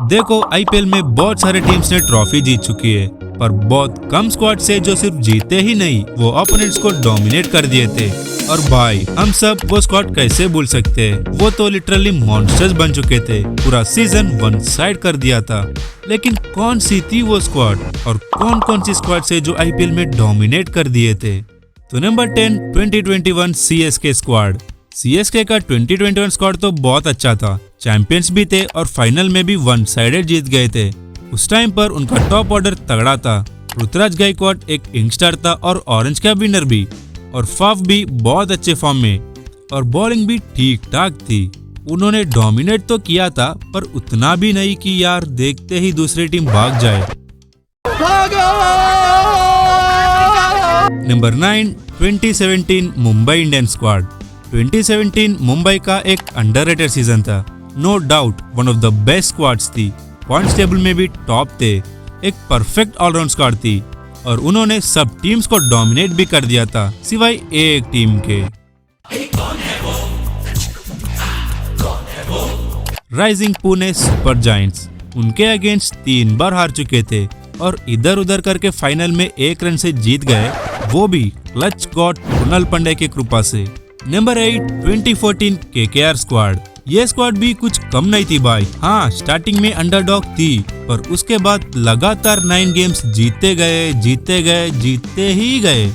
देखो आईपीएल में बहुत सारे टीम्स ने ट्रॉफी जीत चुकी है, पर बहुत कम स्क्वाड से जो सिर्फ जीते ही नहीं वो ओपोनेंट्स को डोमिनेट कर दिए थे। और भाई हम सब वो स्क्वाड कैसे भूल सकते हैं, वो तो लिटरली मॉन्स्टर्स बन चुके थे, पूरा सीजन वन साइड कर दिया था। लेकिन कौन सी थी वो स्क्वाड और कौन कौन सी स्क्वाड से जो आईपीएल में डोमिनेट कर दिए थे। तो नंबर 10 2021 सीएसके स्क्वाड। सीएसके का 2021 स्क्वाड तो बहुत अच्छा था, चैंपियंस भी थे और फाइनल में भी वन साइडेड जीत गए थे। उस टाइम पर उनका टॉप ऑर्डर तगड़ा था, ऋतुराज गायकवाड एक यंगस्टर था और ऑरेंज कैप विनर भी, और फाफ भी बहुत अच्छे फॉर्म में और बॉलिंग भी ठीक ठाक थी। उन्होंने डोमिनेट तो किया था पर उतना भी नहीं कि यार देखते ही दूसरी टीम भाग जाए। Number 9 2017 Mumbai Indians squad. 2017 Mumbai का एक अंडररेटेड सीजन था, no doubt one of the best squads थी, पॉइंट्स टेबल में भी टॉप थे, एक परफेक्ट ऑलराउंड स्क्वाड थी और उन्होंने सब टीम्स को डोमिनेट भी कर दिया था सिवाय एक टीम के। Rising Pune super giants. उनके अगेंस्ट 3 बार हार चुके थे और इधर उधर करके फाइनल में 1 रन से जीत गए, वो भी क्लच गॉड कृणाल पांड्या की कृपा से। Number 8 2014 KKR squad. ये स्क्वाड भी कुछ कम नहीं थी भाई। हाँ, स्टार्टिंग में अंडरडॉग थी पर उसके बाद लगातार 9 गेम्स जीते जीतते ही गए।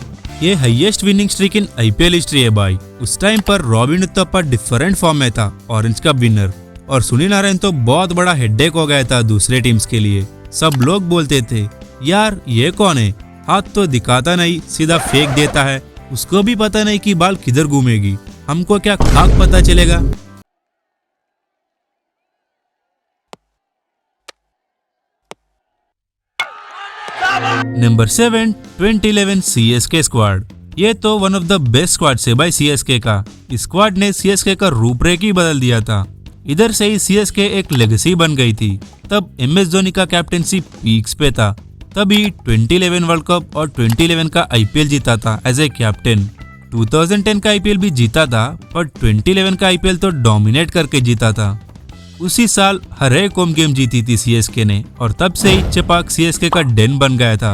ये highest winning streak in IPL history है भाई। उस टाइम पर रॉबिन उथप्पा डिफरेंट फॉर्म में था, ऑरेंज कप विनर, और सुनील नारायण तो बहुत बड़ा हेडेक हो गया था दूसरे टीम्स के लिए। सब लोग बोलते थे यार ये कौन है, हाथ तो दिखाता नहीं, सीधा फेंक देता है, उसको भी पता नहीं कि बाल किधर घूमेगी, हमको क्या खाक पता चलेगा। Number 7 2011 CSK squad. ये तो one of the best squad से भाई सीएसके का। इस स्क्वाड ने सीएसके का रूपरेखा ही बदल दिया था। इधर से ही सीएसके एक लेगेसी बन गई थी। तब एमएस धोनी का कैप्टेंसी पीक्स पे था, तभी 2011 वर्ल्ड कप और 2011 का आईपीएल जीता था एज ए कैप्टन। 2010 का आईपीएल भी जीता था पर 2011 का आईपीएल तो डोमिनेट करके जीता था। उसी साल हर एक होम गेम जीती थी सीएसके ने और तब से ही चेपाक सीएसके का डेन बन गया था।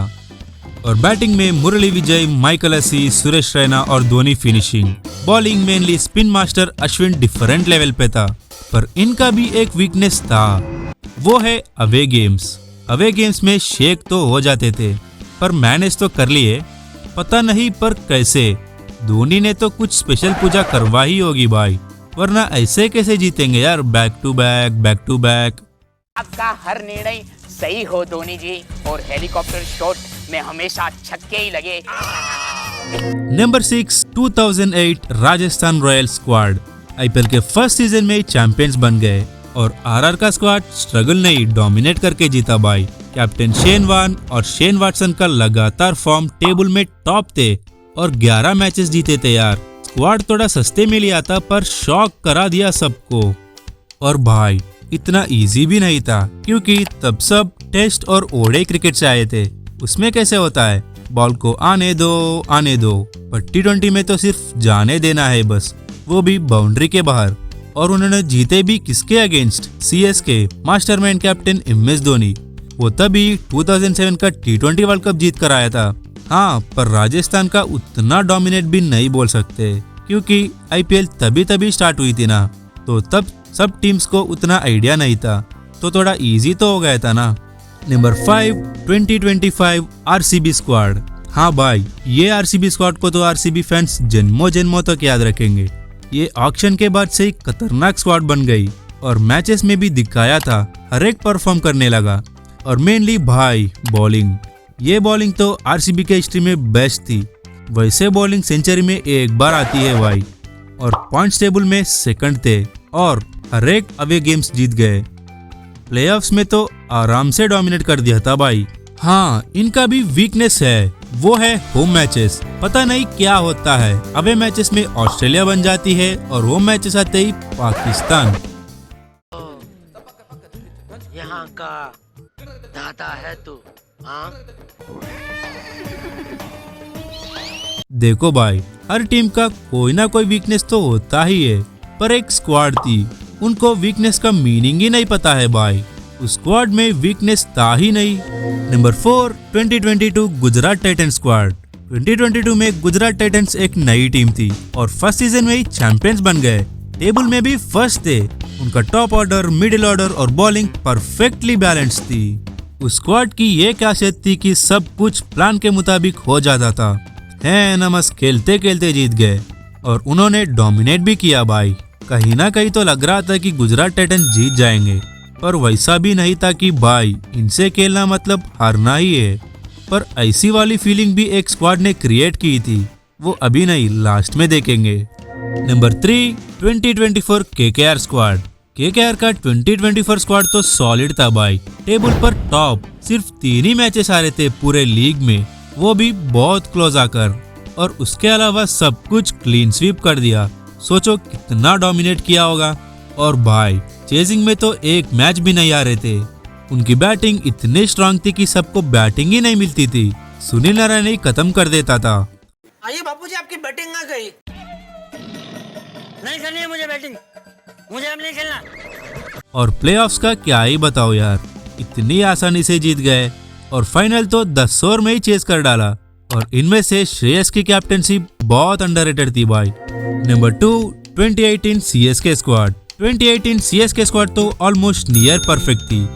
और बैटिंग में मुरली विजय, माइकल हसी, सुरेश रैना और Dhoni finishing. Bowling mainly spin master Ashwin different level पे था, पर इनका भी एक वीकनेस था, वो है अवे गेम्स। अवे गेम्स में शेक तो हो जाते थे पर मैनेज तो कर लिए, पता नहीं पर कैसे। धोनी ने तो कुछ स्पेशल पूजा करवा ही होगी भाई, वरना ऐसे कैसे जीतेंगे यार बैक टू बैक। आपका हर निर्णय सही हो धोनी जी, और हेलीकॉप्टर शॉट में हमेशा छक्के ही लगे। Number 6 2008 Rajasthan Royals squad. IPL के फर्स्ट सीजन में चैंपियंस बन गए और आरआर का स्क्वाड स्ट्रगल नहीं, डोमिनेट करके जीता भाई। कैप्टन शेन वॉर्न और शेन वाटसन का लगातार फॉर्म टेबल में टॉप थे और 11 मैचेस जीते थे यार। स्क्वाड थोड़ा सस्ते में लिया था पर शॉक करा दिया सबको। और भाई इतना इजी भी नहीं था क्योंकि तब सब टेस्ट और ओडीआई क्रिकेट से आए थे। उसमें कैसे होता है, बॉल को आने दो, पर T20 में तो सिर्फ जाने देना है बस, वो भी बाउंड्री के बाहर। और उन्होंने जीते भी किसके against, CSK mastermind captain MS Dhoni. वो तभी 2007 का T20 वर्ल्ड कप जीत कर आया था। हाँ, पर राजस्थान का उतना डोमिनेट भी नहीं बोल सकते क्योंकि आईपीएल तभी स्टार्ट हुई थी ना, तो तब सब टीम्स को उतना आइडिया नहीं था, तो थोड़ा इजी तो हो गया था ना। Number 5 2025 RCB squad. हाँ भाई, ये आरसीबी स्क्वाड को तो आरसीबी फैंस जन्मों तक याद रखेंगे। ये ऑक्शन के बाद से ही खतरनाक स्क्वाड बन गई और मैचेस में भी दिखाया था, हर एक परफॉर्म करने लगा। और मेनली भाई बॉलिंग, ये बॉलिंग तो आरसीबी के हिस्ट्री में बेस्ट थी। वैसे बॉलिंग सेंचुरी में एक बार आती है भाई, और पॉइंट्स टेबल में सेकंड थे और हर एक अवे गेम्स जीत गए। प्लेऑफ्स में तो आराम से डोमिनेट कर दिया था भाई। हाँ, इनका भी वीकनेस है, वो है होम मैचेस। पता नहीं क्या होता है, अवे मैचेस में ऑस्ट्रेलिया बन जाती है और होम मैचेस आते ही पाकिस्तान। यहाँ का दादा है तू। हाँ? देखो भाई, हर टीम का कोई ना कोई वीकनेस तो होता ही है, पर एक स्क्वाड थी, उनको वीकनेस का मीनिंग ही नहीं पता है भाई। उस स्क्वाड में वीकनेस था ही नहीं। Number 4, 2022 Gujarat Titans squad. 2022 में गुजरात टाइटंस एक नई टीम थी और फर्स्ट सीजन में ही चैंपियंस बन गए। टेबल में भी फर्स्ट थे। उनका टॉप ऑर्डर, मिडिल ऑर्डर और बॉलिंग परफेक्टली बैलेंस थी। उस स्क्वाड की ये खासियत थी कि सब कुछ प्लान के मुताबिक हो जाता था। है नमस खेलते खेलते जीत गए और उन्होंने डोमिनेट भी किया भाई। कहीं ना कहीं तो लग रहा था कि गुजरात टाइटंस जीत जाएंगे, पर वैसा भी नहीं था कि भाई इनसे खेलना मतलब हारना ही है। पर ऐसी वाली फीलिंग भी एक स्क्वाड ने क्रिएट की थी, वो अभी नहीं लास्ट में देखेंगे। Number 3, 2024 KKR squad. केकेआर का 2024 स्क्वाड तो सॉलिड था भाई। टेबल पर टॉप, सिर्फ 3 ही मैचेस हारे थे पूरे लीग में, वो भी बहुत क्लोज आकर, और उसके अलावा सब कुछ क्लीन स्वीप कर दिया। सोचो कितना डोमिनेट किया होगा। और भाई चेजिंग में तो एक मैच भी नहीं आ रहे थे। उनकी बैटिंग इतनी स्ट्रांग थी कि सबको बैटिंग ही नहीं मिलती थी। सुनील नारायण ही खत्म कर देता था। आइए बापूजी, आपकी बैटिंग आ गई। नहीं करनी है मुझे बैटिंग, मुझे अब नहीं खेलना। और प्लेऑफ्स का क्या ही बताओ यार, इतनी आसानी से जीत गए और फाइनल तो 10 ओवर में ही चेस कर डाला। और इनमें से श्रेयस की कैप्टनसी बहुत अंडररेटेड थी भाई। Number 2, 2018 CSK squad. 2018 CSK squad तो ऑलमोस्ट नियर परफेक्ट थी।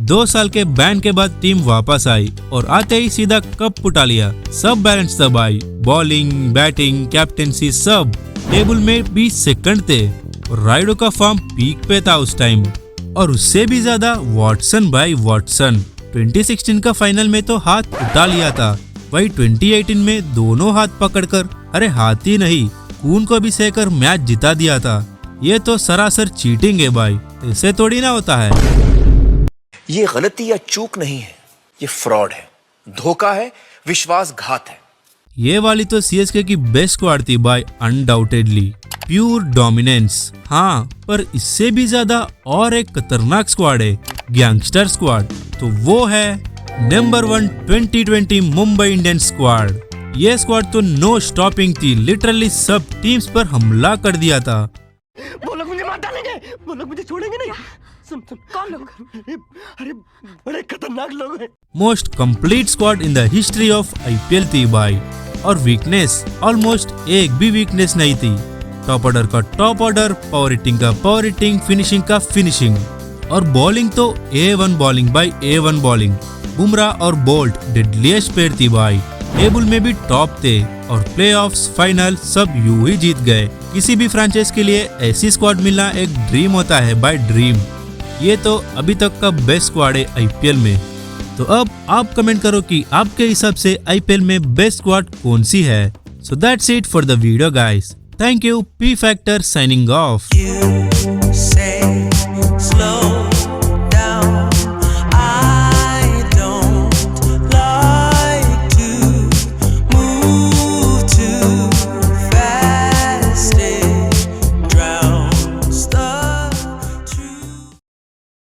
2 साल के बैन के बाद टीम वापस आई और आते ही सीधा कप उठा लिया। सब बैलेंस था भाई, बॉलिंग, बैटिंग, कैप्टनसी सब। टेबल में भी सेकंड थे और राइडो का फॉर्म पीक पे था उस टाइम। और उससे भी ज्यादा वॉटसन भाई, वॉटसन 2016 का फाइनल में तो हाथ उठा लिया था। वही 2018 में दोनों हाथ पकड़कर, अरे हाथ ही नहीं खून को भी सहकर मैच जिता दिया था। ये तो सरासर चीटिंग है भाई, ऐसे थोड़ी ना होता है। ये गलती या चूक नहीं है, ये फ्रॉड है, धोखा है, विश्वासघात है। ये वाली तो सीएसके की बेस्ट स्क्वाड थी भाई, अनडाउटेडली प्योर डोमिनेंस। हाँ, पर इससे भी ज्यादा और एक खतरनाक स्क्वाड है, गैंगस्टर स्क्वाड। तो वो है नंबर 1 2020 मुंबई इंडियंस स्क्वाड। ये स्क्वाड तो नो स्टॉपिंग थी, लिटरली सब टीम्स पर हमला कर दिया था। वो लोग मुझे मार डालेंगे, वो लोग मुझे छोड़ेंगे नहीं। सुन कौन लोग? अरे बड़े खतरनाक लोग हैं। Most complete squad in the history of IPL थी भाई। और वीकनेस ऑलमोस्ट एक भी वीकनेस नहीं थी। टॉप ऑर्डर का टॉप ऑर्डर, पावर हिटिंग का पावर हिटिंग, फिनिशिंग का फिनिशिंग। और बॉलिंग तो A1 bowling bye A1 bowling. Bumrah और बोल्ट डेडलीस्ट पेयर थी भाई। टेबल में भी टॉप थे और प्लेऑफ्स, फाइनल सब यूं ही जीत गए। किसी भी फ्रेंचाइज के लिए ऐसी स्क्वाड मिलना एक ड्रीम होता है बाय ड्रीम। ये तो अभी तक का बेस्ट स्क्वाड है आईपीएल में। तो अब आप कमेंट करो कि आपके हिसाब से आईपीएल में बेस्ट स्क्वाड कौन सी है। So that's it for the video guys. Thank you, P Factor signing off. You say slow